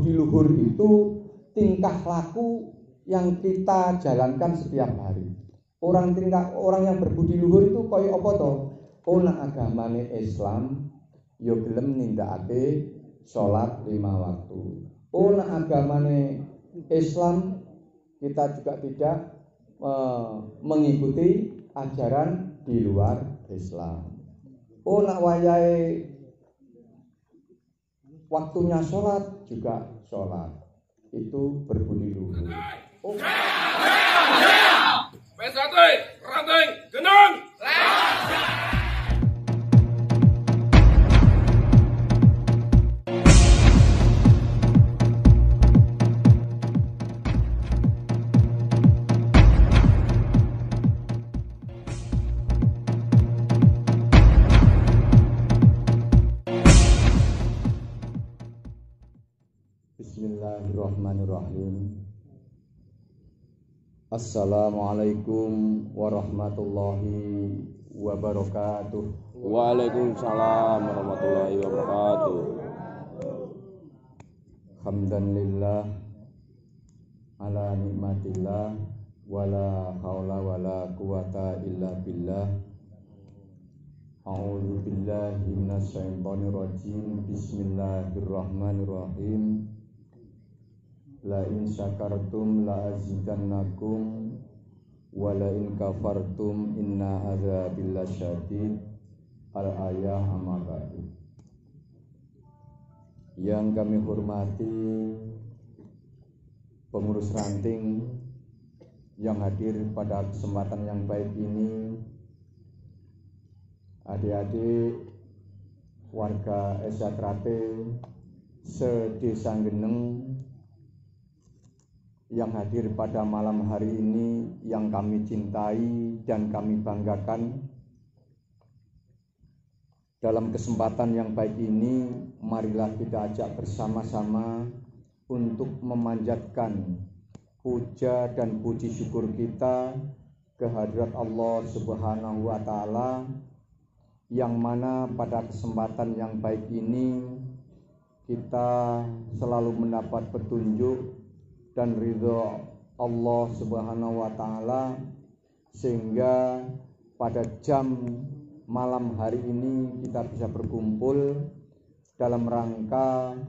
berbudi luhur itu tingkah laku yang kita jalankan setiap hari. Orang yang berbudi luhur itu kaya apa to? Ana agamane Islam ya gelem nindakake salat 5 waktu. Ana agamane Islam kita juga tidak mengikuti ajaran di luar Islam. Nak wayahe waktunya sholat juga sholat. Itu berbudi luhur. Pesate, ranting, genang. Bismillahirrahmanirrahim. Assalamualaikum warahmatullahi wabarakatuh. Waalaikumsalam warahmatullahi wabarakatuh. Hamdanillah ala nikmatillah wala haula wala quwata illa billah. A'udzu billahi minasyaitonir rajim. Bismillahirrahmanirrahim. La in syakartum la azidannakum wa la in kafartum inna adzabil lasyadid. Al-ayah Amabadu. Yang kami hormati pengurus ranting yang hadir pada kesempatan yang baik ini, adik-adik warga Esa Trate se-Desa Geneng yang hadir pada malam hari ini, yang kami cintai dan kami banggakan. Dalam kesempatan yang baik ini, marilah kita ajak bersama-sama untuk memanjatkan puja dan puji syukur kita kehadirat Allah Subhanahu wa Ta'ala, yang mana pada kesempatan yang baik ini kita selalu mendapat petunjuk dan ridho Allah Subhanahu wa Ta'ala, sehingga pada jam malam hari ini kita bisa berkumpul dalam rangka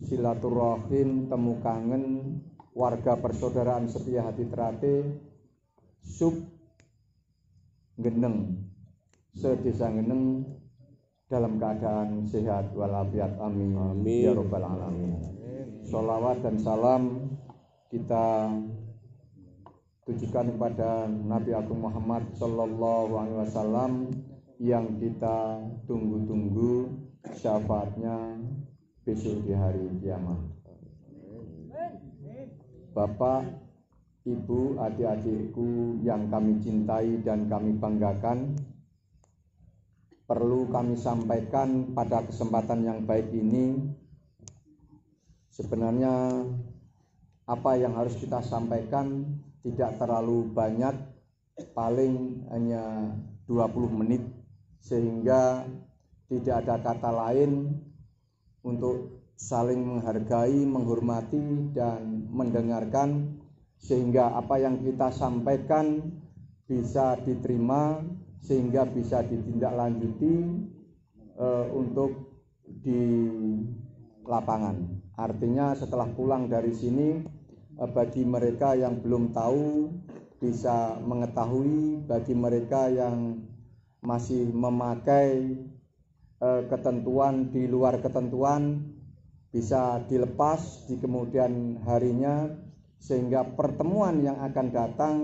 silaturahim temu kangen warga persaudaraan setia hati Trate sub Geneng, se-Desa Geneng dalam keadaan sehat walafiat. Amin. Amin. Ya Rabbal Alamin. Sholawat dan salam kita tujukan kepada Nabi Agung Muhammad Sallallahu Alaihi Wasallam yang kita tunggu-tunggu syafaatnya besok di hari kiamat. Bapak, Ibu, adik-adikku yang kami cintai dan kami banggakan, perlu kami sampaikan pada kesempatan yang baik ini. Sebenarnya apa yang harus kita sampaikan tidak terlalu banyak, paling hanya 20 menit, sehingga tidak ada kata lain untuk saling menghargai, menghormati dan mendengarkan, sehingga apa yang kita sampaikan bisa diterima, sehingga bisa ditindaklanjuti untuk di lapangan. Artinya setelah pulang dari sini, bagi mereka yang belum tahu bisa mengetahui, bagi mereka yang masih memakai ketentuan di luar ketentuan bisa dilepas di kemudian harinya, sehingga pertemuan yang akan datang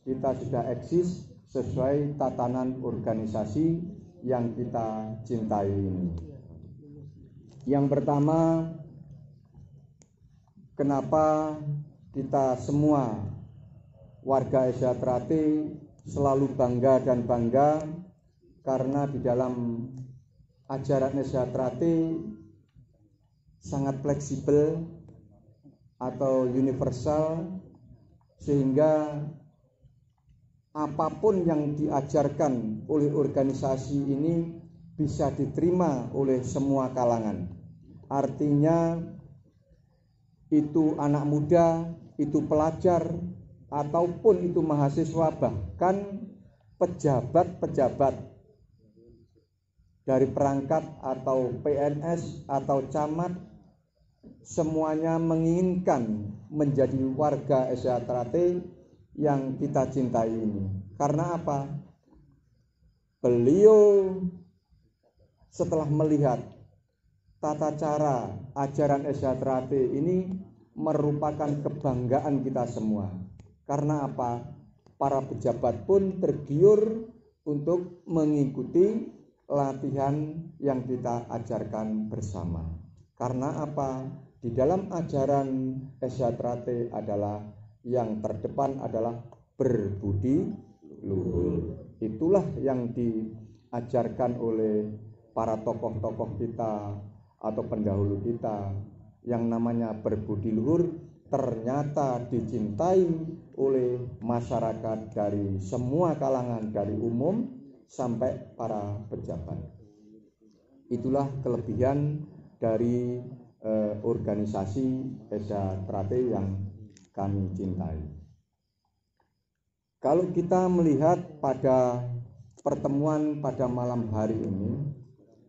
kita sudah eksis sesuai tatanan organisasi yang kita cintai ini. Yang pertama, kenapa kita semua warga Esa Trate selalu bangga dan bangga? Karena di dalam ajaran Esa Trate sangat fleksibel atau universal, sehingga apapun yang diajarkan oleh organisasi ini bisa diterima oleh semua kalangan. Artinya itu anak muda, itu pelajar, ataupun itu mahasiswa, bahkan pejabat-pejabat dari perangkat atau PNS atau camat, semuanya menginginkan menjadi warga SDA yang kita cintai ini. Karena apa? Beliau setelah melihat tata cara ajaran SDA ini merupakan kebanggaan kita semua. Karena apa? Para pejabat pun tergiur untuk mengikuti latihan yang kita ajarkan bersama. Karena apa? Di dalam ajaran SDA adalah yang terdepan adalah berbudi luhur. Itulah yang diajarkan oleh para tokoh-tokoh kita atau pendahulu kita. Yang namanya berbudi luhur ternyata dicintai oleh masyarakat dari semua kalangan, dari umum sampai para pejabat. Itulah kelebihan dari organisasi SDA yang kami cintai. Kalau kita melihat pada pertemuan pada malam hari ini,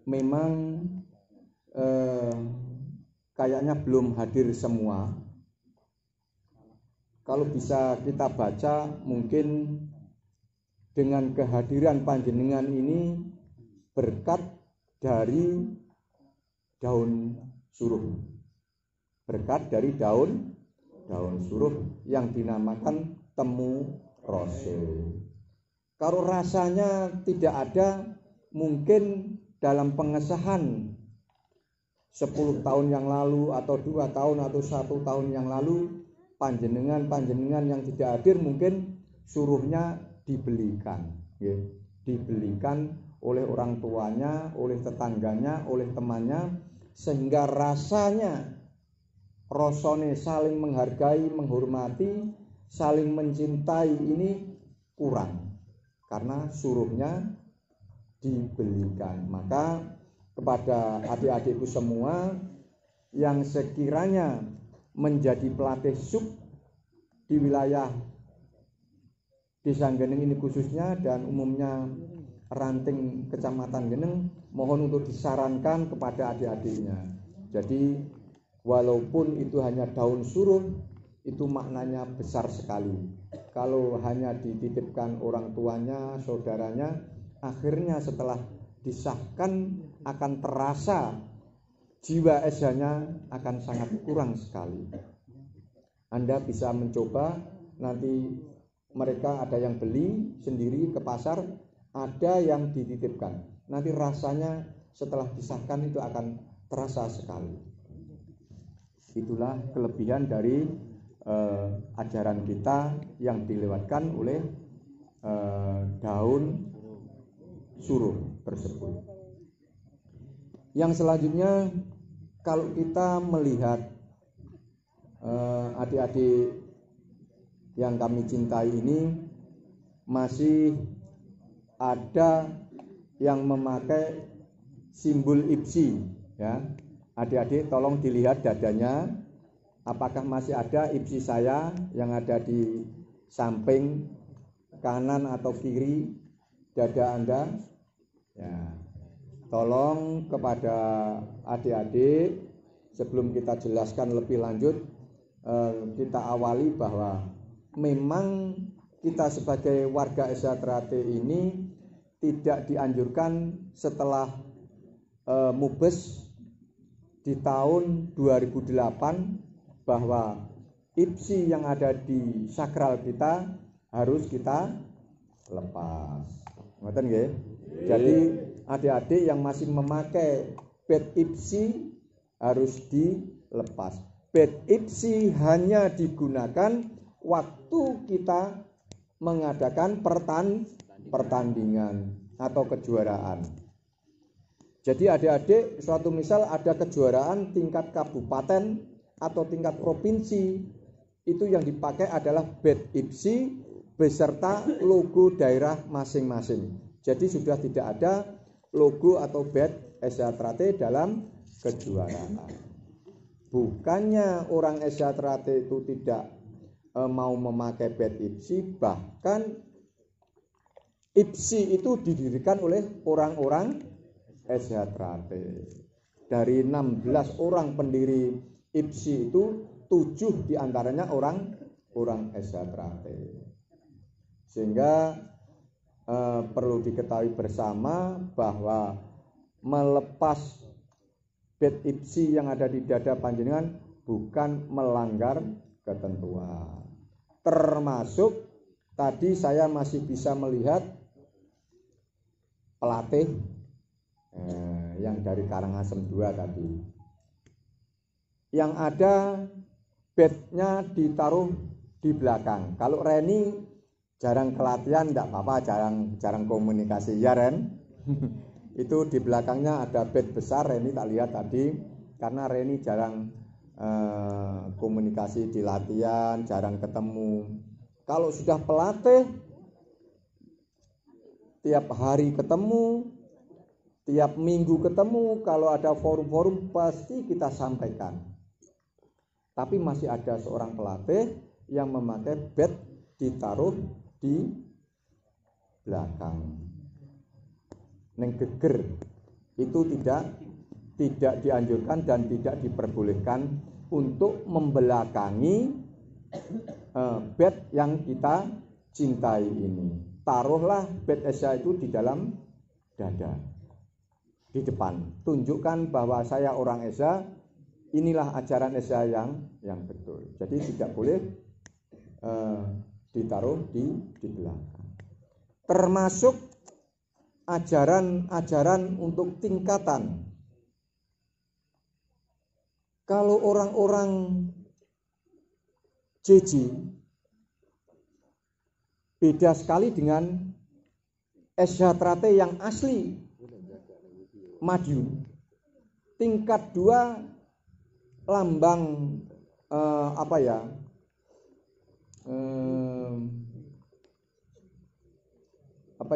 memang kayaknya belum hadir semua. Kalau bisa kita baca, mungkin dengan kehadiran panjenengan ini berkat dari daun suruh. Berkat dari daun suruh yang dinamakan temu rose. Kalau rasanya tidak ada, mungkin dalam pengesahan 10 tahun yang lalu atau 2 tahun atau 1 tahun yang lalu, panjenengan yang tidak hadir mungkin suruhnya dibelikan, ya. Dibelikan oleh orang tuanya, oleh tetangganya, oleh temannya, sehingga rasanya rosone saling menghargai, menghormati, saling mencintai ini kurang karena suruhnya dibelikan. Maka kepada adik-adikku semua yang sekiranya menjadi pelatih sub di wilayah Desa Geneng ini khususnya dan umumnya ranting Kecamatan Geneng, mohon untuk disarankan kepada adik-adiknya. Jadi walaupun itu hanya daun suruh, itu maknanya besar sekali. Kalau hanya dititipkan orang tuanya, saudaranya, akhirnya setelah disahkan akan terasa jiwa esanya akan sangat kurang sekali. Anda bisa mencoba, nanti mereka ada yang beli sendiri ke pasar, ada yang dititipkan. Nanti rasanya setelah disahkan itu akan terasa sekali. Itulah kelebihan dari ajaran kita yang dilewatkan oleh daun suruh tersebut. Yang selanjutnya, kalau kita melihat adik-adik yang kami cintai ini, masih ada yang memakai simbol IPSI, ya. Adik-adik tolong dilihat dadanya, apakah masih ada IPSI saya yang ada di samping kanan atau kiri dada Anda, ya. Tolong kepada adik-adik, sebelum kita jelaskan lebih lanjut, kita awali bahwa memang kita sebagai warga SDA ini tidak dianjurkan setelah mubes di tahun 2008 bahwa IPSI yang ada di sakral kita harus kita lepas. Ngoten nggih? Jadi adik-adik yang masih memakai badge IPSI harus dilepas. Badge IPSI hanya digunakan waktu kita mengadakan pertandingan atau kejuaraan. Jadi adik-adik, suatu misal ada kejuaraan tingkat kabupaten atau tingkat provinsi, itu yang dipakai adalah badge IPSI beserta logo daerah masing-masing. Jadi sudah tidak ada logo atau badge SDA dalam kejuaraan. bukannya orang Esyatrate itu tidak mau memakai bed ipsi, bahkan ipsi itu didirikan oleh orang-orang Esyatrate. Dari 16 orang pendiri ipsi itu 7 diantaranya orang Esyatrate. Sehingga perlu diketahui bersama bahwa melepas bed ipsi yang ada di dada panjenengan bukan melanggar ketentuan. Termasuk tadi saya masih bisa melihat pelatih yang dari Karangasem 2 tadi. Yang ada bednya ditaruh di belakang. Kalau Reni jarang kelatihan enggak apa-apa, jarang komunikasi ya Ren. Itu di belakangnya ada bed besar, Reni tak lihat tadi karena Reni jarang komunikasi di latihan, jarang ketemu. Kalau sudah pelatih tiap hari ketemu, tiap minggu ketemu, kalau ada forum-forum pasti kita sampaikan. Tapi masih ada seorang pelatih yang memakai bed ditaruh di belakang. Neng geger itu tidak dianjurkan dan tidak diperbolehkan untuk membelakangi bed yang kita cintai ini. Taruhlah bed Esa itu di dalam dada, di depan. Tunjukkan bahwa saya orang Esa, inilah ajaran Esa yang betul. Jadi tidak boleh ditaruh di belakang. Termasuk ajaran untuk tingkatan. Kalau orang-orang JJ beda sekali dengan Esyatrate yang asli Madiun. Tingkat 2 lambang apa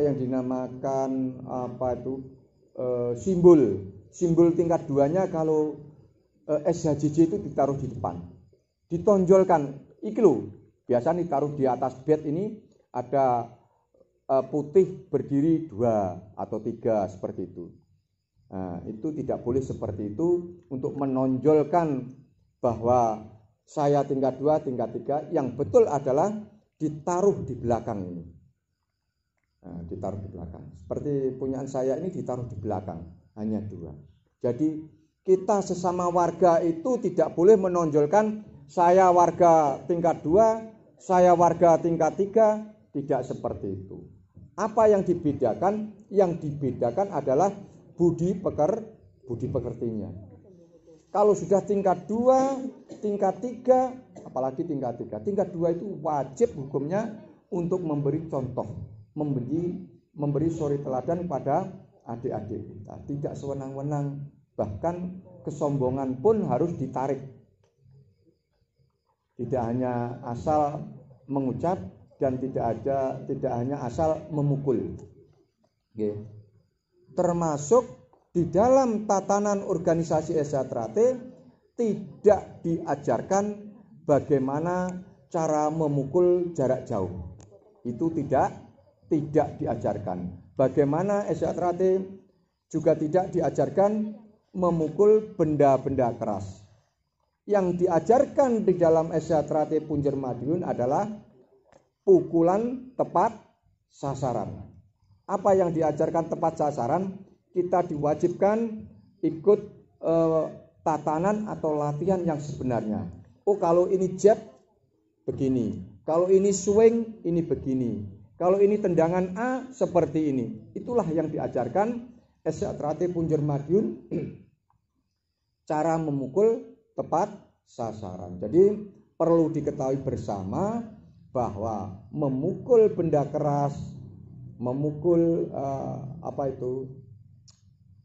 yang dinamakan simbol tingkat 2-nya kalau SHJJ itu ditaruh di depan, ditonjolkan. Iki lho, biasanya ditaruh di atas bed ini ada putih berdiri 2 atau 3 seperti itu. Nah, itu tidak boleh seperti itu untuk menonjolkan bahwa saya tingkat 2, tingkat 3. Yang betul adalah ditaruh di belakang ini. Nah, ditaruh di belakang. Seperti punyaan saya ini ditaruh di belakang, hanya 2. Jadi kita sesama warga itu tidak boleh menonjolkan saya warga tingkat 2, saya warga tingkat 3, tidak seperti itu. Apa yang dibedakan? Yang dibedakan adalah budi pekertinya. Kalau sudah tingkat 2, tingkat 3, apalagi tingkat 3. Tingkat 2 itu wajib hukumnya untuk memberi contoh, memberi suri teladan pada adik-adik kita. Tidak sewenang-wenang, bahkan kesombongan pun harus ditarik. Tidak hanya asal mengucap dan tidak hanya asal memukul. Oke. Termasuk di dalam tatanan organisasi Esyatrate tidak diajarkan bagaimana cara memukul jarak jauh. Itu tidak diajarkan. Bagaimana Esyatrate juga tidak diajarkan memukul benda-benda keras. Yang diajarkan di dalam Esyatrate Punjer Madiun adalah pukulan tepat sasaran. Apa yang diajarkan tepat sasaran? Kita diwajibkan ikut tatanan atau latihan yang sebenarnya. Oh, kalau ini jab begini, kalau ini swing ini begini, kalau ini tendangan A seperti ini. Itulah yang diajarkan Esyatrate Punjer Madiun, cara memukul tepat sasaran. Jadi perlu diketahui bersama bahwa memukul benda keras, memukul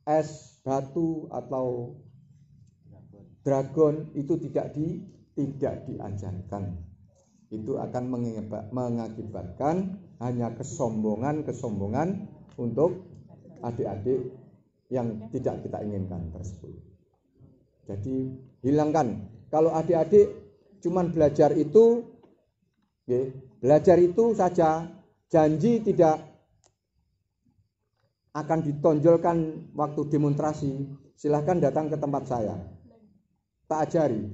es, batu atau dragon itu tidak diajarkan. Itu akan mengakibatkan hanya kesombongan untuk adik-adik yang tidak kita inginkan tersebut. Jadi hilangkan. Kalau adik-adik cuman belajar itu saja, janji tidak akan ditonjolkan waktu demonstrasi, silahkan datang ke tempat saya. Tak ajari.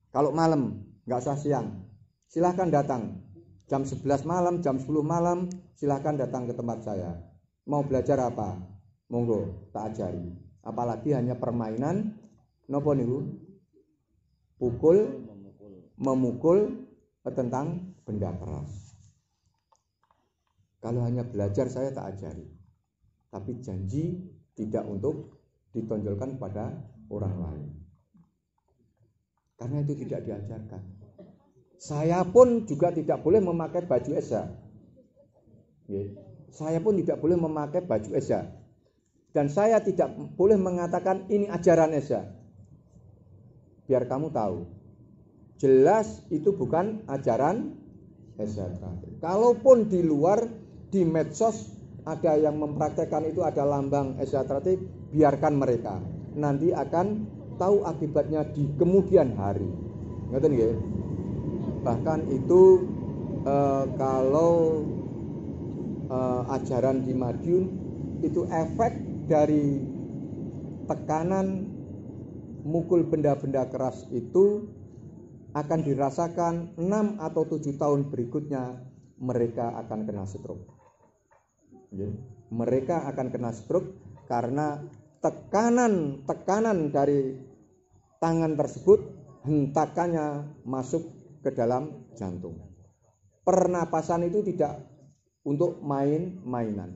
Kalau malam, nggak usah siang, silahkan datang. Jam 11 malam, jam 10 malam, silahkan datang ke tempat saya. Mau belajar apa? Monggo, tak ajari. Apalagi hanya permainan, nopo niku? Memukul tentang benda keras. Kalau hanya belajar saya tak ajari. Tapi janji tidak untuk ditonjolkan pada orang lain. Karena itu tidak diajarkan. Saya pun juga tidak boleh memakai baju Esa. Saya pun tidak boleh memakai baju Esa. Dan saya tidak boleh mengatakan ini ajaran Esa. Biar kamu tahu. Jelas itu bukan ajaran Esa. Kalaupun di luar, di medsos, ada yang mempraktekkan itu ada lambang Asiatratik, biarkan mereka. Nanti akan tahu akibatnya di kemudian hari. Ngerti nggih? Bahkan itu kalau ajaran di Madiun itu efek dari tekanan mukul benda-benda keras itu akan dirasakan 6 atau 7 tahun berikutnya mereka akan kena stroke. Mereka akan kena stroke karena tekanan dari tangan tersebut hentakannya masuk ke dalam jantung. Pernapasan itu tidak untuk main-mainan.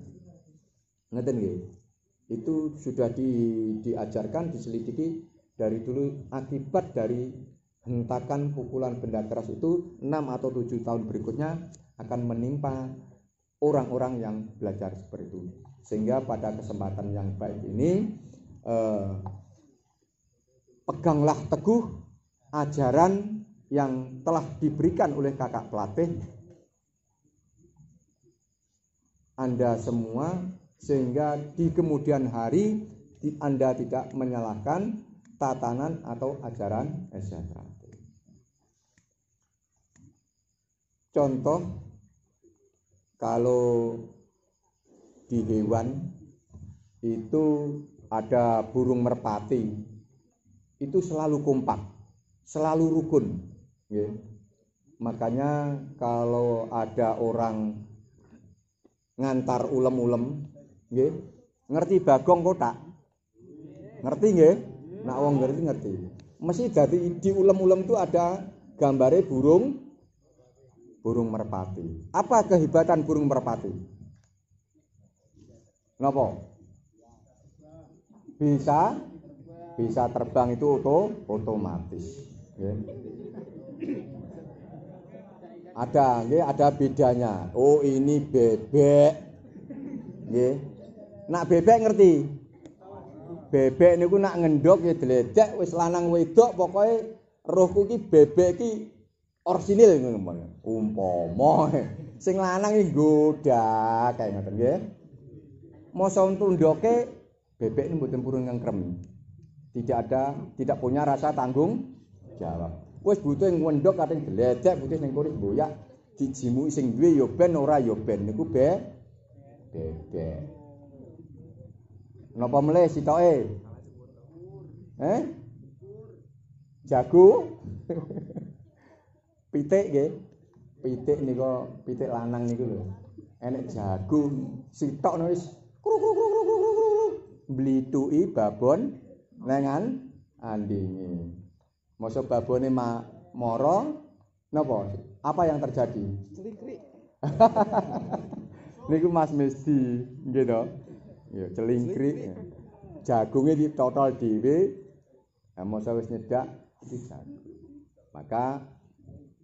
Ngeten nggih. Itu sudah diajarkan, diselidiki dari dulu akibat dari hentakan pukulan benda keras itu 6 atau 7 tahun berikutnya akan menimpa orang-orang yang belajar seperti itu. Sehingga pada kesempatan yang baik ini peganglah teguh ajaran yang telah diberikan oleh kakak pelatih Anda semua, sehingga di kemudian hari Anda tidak menyalahkan tatanan atau ajaran Asiatratik. Contoh, kalau di hewan itu ada burung merpati, itu selalu kompak, selalu rukun. Makanya kalau ada orang ngantar ulem-ulem, ngerti bagong kotak? Ngerti nggih? Nak wong ngerti. Mesti dari di ulem-ulem itu ada gambare burung merpati. Apa kehebatan burung merpati? Napa? Bisa terbang itu otomatis. Ada bedanya. Oh, ini bebek. Nggih. Nak bebek ngerti? Bebek niku nak ngendhog ya dledek wis lanang wedok pokoke rohku ki bebek ki orsinil ngono umpama sing lanang iki nggoda kaya ngoten nggih. Mosok tundoke bebek ini mboten purun ngkrem. Tidak punya rasa tanggung jawab. Wis butuh ngendhog kating gledek putih ning kurit boyak dijimuki sing duwe ya ben ora ya ben niku bebek. Napa melih sitoke? Jago. Pitik nggih. Pitik nika pitik lanang niku lho. Enek jagung sitok wis mblituki babon nengan andinge. Mosok babone mara napa? Apa yang terjadi? Celikrik. Niku Mas Mesdi nggih to. Ya celingkrik. Jagunge ditotol dhewe. Nah, mosok wis nyedak iki jagung. Maka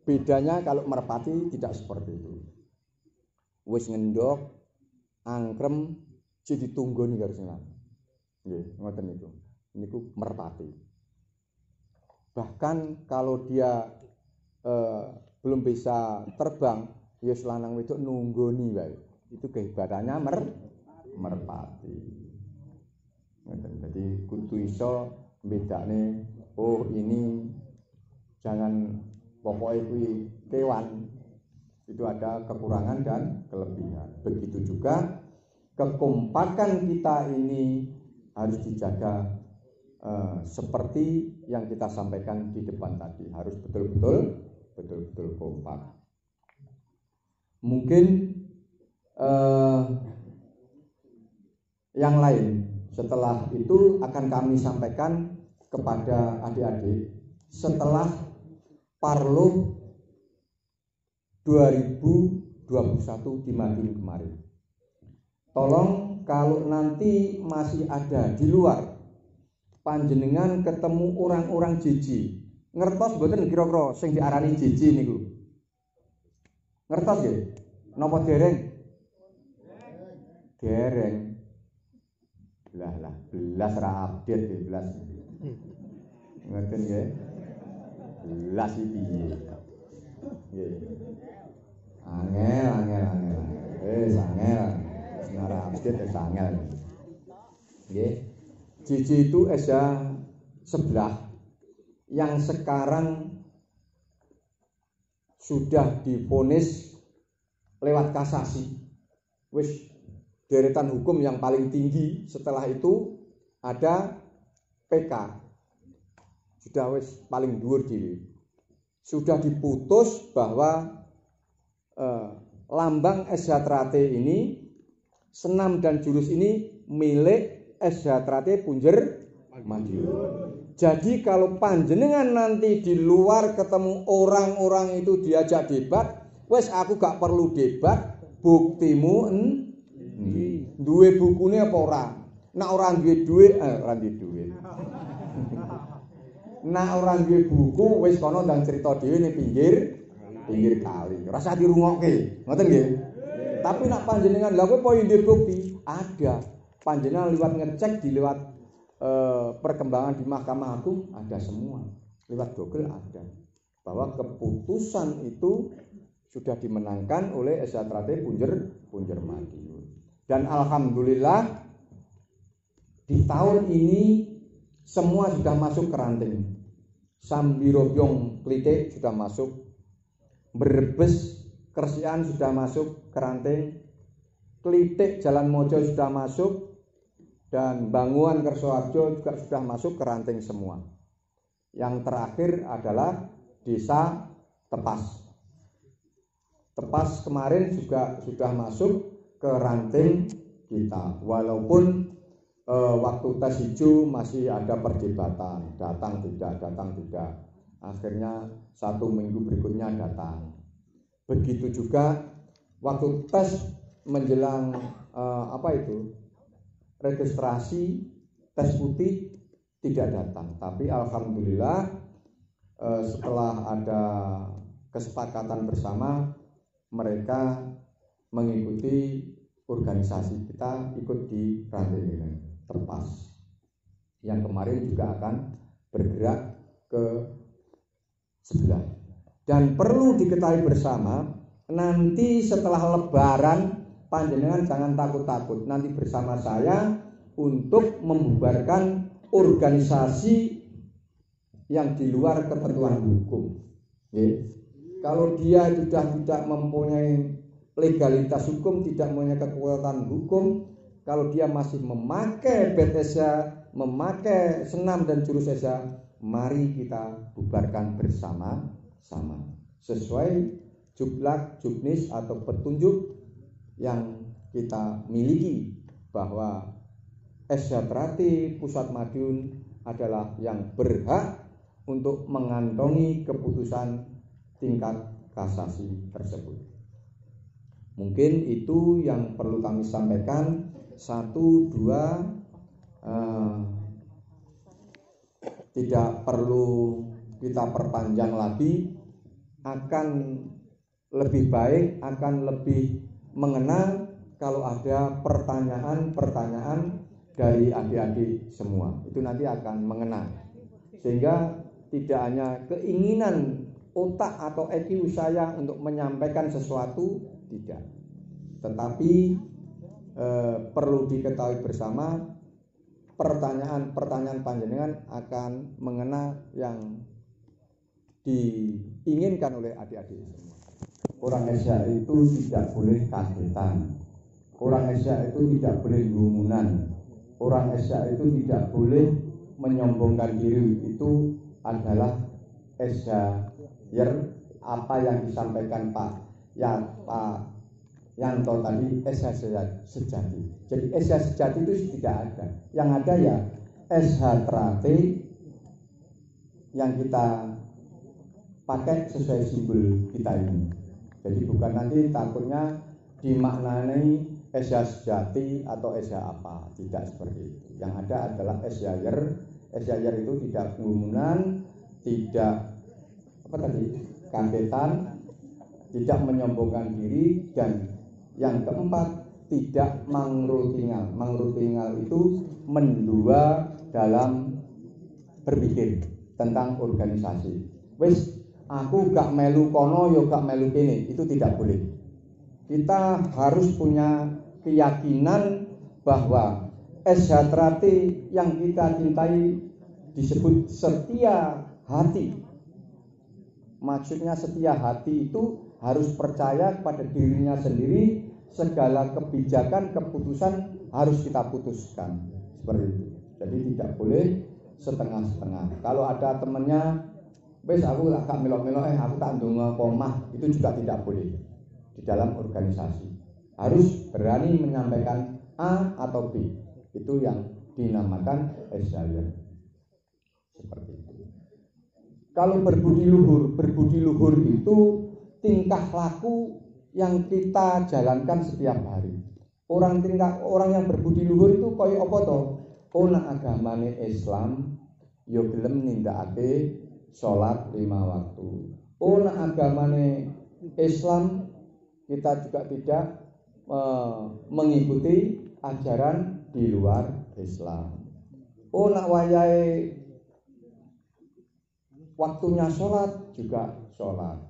bedanya kalau merpati tidak seperti itu. Wis ngendhog, angkrem, jadi tunggoni karo sing lanang. Nggih, ngoten niku. Niku merpati. Bahkan kalau dia belum bisa terbang, ya lanang wedok nunggoni wae. Itu kehebatannya merpati. Ngoten. Jadi kudu iso bedane oh ini jangan pokoknya kuwi kewan. Itu ada kekurangan dan kelebihan. Begitu juga kekompakan kita ini harus dijaga seperti yang kita sampaikan di depan tadi. Harus betul-betul kompak. Mungkin yang lain setelah itu akan kami sampaikan kepada adik-adik setelah Parlo 2021 di Madiun kemarin. Tolong kalau nanti masih ada di luar panjenengan ketemu orang-orang jiji, ngertos mboten kira-kira sing diarani jiji niku? Ngertos nggih? Napa dereng? Dereng. Lah belas ra update nggih belas. Ngoten nggih. Belas iki piye? Nggih. Angel. Angel. Senara update angel. Nggih. Jiji itu Esa sebelah yang sekarang sudah divonis lewat kasasi. Wis deretan hukum yang paling tinggi. Setelah itu ada PK. Sudah wis paling dhuwur dhewe. Sudah diputus bahwa lambang Esjatrate ini, senam dan jurus ini milik Esjatrate Punjer Madiun. Jadi kalau panjenengan nanti di luar ketemu orang-orang itu diajak debat, wes aku gak perlu debat, buktimu duwe bukune apa ora? Nek ora duwe duit, ora duwe duit. Nek ora duwe buku wis kono ndang cerita dhewe ning pinggir kali. Ora usah dirungokke. Ngoten nggih. Tapi nek panjenengan lha kowe poin ndek bukti, ada. Panjenengan liwat ngecek di lewat perkembangan di Mahkamah Agung ada semua. Lewat Google ada. Bahwa keputusan itu sudah dimenangkan oleh Esjatrate Punjer Madiun. Dan alhamdulillah di tahun ini semua sudah masuk ke ranting. Sambirobyong Klitik sudah masuk. Brebes Kersian sudah masuk ke ranting. Klitik Jalan Mojo sudah masuk. Dan Banguan Kersoharjo juga sudah masuk ke ranting semua. Yang terakhir adalah Desa Tepas. Tepas kemarin juga sudah masuk ke ranting kita. Walaupun waktu tes hijau masih ada perdebatan, datang tidak. Akhirnya 1 minggu berikutnya datang. Begitu juga waktu tes menjelang registrasi tes putih tidak datang. Tapi alhamdulillah setelah ada kesepakatan bersama, mereka mengikuti organisasi kita ikut di ranting ini Tepas. Yang kemarin juga akan bergerak ke sebelah. Dan perlu diketahui bersama, nanti setelah Lebaran panjenengan jangan takut-takut. Nanti bersama saya untuk membubarkan organisasi yang di luar ketentuan hukum. Kalau dia sudah tidak mempunyai legalitas hukum, tidak mempunyai kekuatan hukum, kalau dia masih memakai BTSA, memakai senam dan jurus Esa, mari kita bubarkan bersama-sama sesuai jublak, juknis atau petunjuk yang kita miliki, bahwa Esjatrate Pusat Madiun adalah yang berhak untuk mengantongi keputusan tingkat kasasi tersebut. Mungkin itu yang perlu kami sampaikan. 1, 2 tidak perlu kita perpanjang lagi. Akan lebih baik, akan lebih mengenal kalau ada pertanyaan-pertanyaan dari adik-adik semua. Itu nanti akan mengenal. Sehingga tidak hanya keinginan otak atau EQ saya untuk menyampaikan sesuatu, tidak. Tetapi perlu diketahui bersama pertanyaan panjenengan akan mengena yang diinginkan oleh adik-adik semua. Orang Asia itu tidak boleh kagetan. Orang Asia itu tidak boleh gumunan. Orang Asia itu tidak boleh menyombongkan diri. Itu adalah Esyair, apa yang disampaikan Pak Yanto tadi, SH sejati. Jadi SH sejati itu tidak ada. Yang ada ya SH terate yang kita pakai sesuai simbol kita ini. Jadi bukan nanti takutnya dimaknai SH sejati atau SH apa. Tidak seperti itu. Yang ada adalah Esyair. Esyair itu tidak kerumunan, tidak kagetan, tidak menyombongkan diri, dan yang keempat tidak mangrutingal. Mangrutingal itu mendua dalam berpikir tentang organisasi. Wis aku gak melu kono yo gak melu kene, itu tidak boleh. Kita harus punya keyakinan bahwa SH yang kita cintai disebut setia hati. Maksudnya setia hati itu harus percaya kepada dirinya sendiri, segala kebijakan, keputusan harus kita putuskan. Seperti itu. Jadi tidak boleh setengah-setengah. Kalau ada temannya, wes aku agak melok-melok, aku tak ndonga komah, itu juga tidak boleh di dalam organisasi. Harus berani menyampaikan A atau B. Itu yang dinamakan Esyair. Seperti itu. Kalau berbudi luhur itu tingkah laku yang kita jalankan setiap hari. Orang yang berbudi luhur itu koyo apa to? Ana agamane Islam ya gelem nindakake salat 5 waktu. Ana agamane Islam kita juga tidak mengikuti ajaran di luar Islam. Ana wayahe waktunya sholat juga sholat,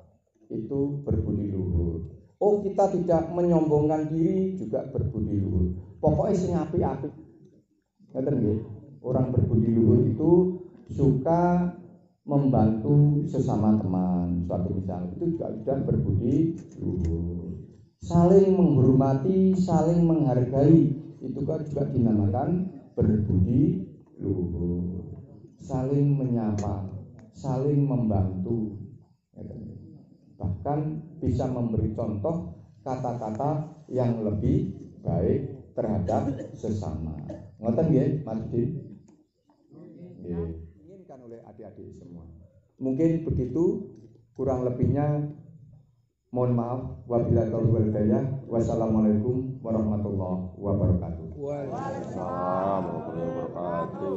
itu berbudi luhur. Oh, kita tidak menyombongkan diri juga berbudi luhur. Pokoknya sing apik-apik. Ngoten nggih. Orang berbudi luhur itu suka membantu sesama teman, suatu misal itu juga sudah berbudi luhur. Saling menghormati, saling menghargai, itu kan juga dinamakan berbudi luhur. Saling menyapa, saling membantu, bahkan bisa memberi contoh kata-kata yang lebih baik terhadap sesama. Ngoten nggih, Mas Din? Diinginkan oleh adik-adik semua. Mungkin begitu, kurang lebihnya mohon maaf. Wabillahi taufiq wal hidayah. Wassalamualaikum warahmatullahi wabarakatuh. Waalaikumsalam warahmatullahi wabarakatuh.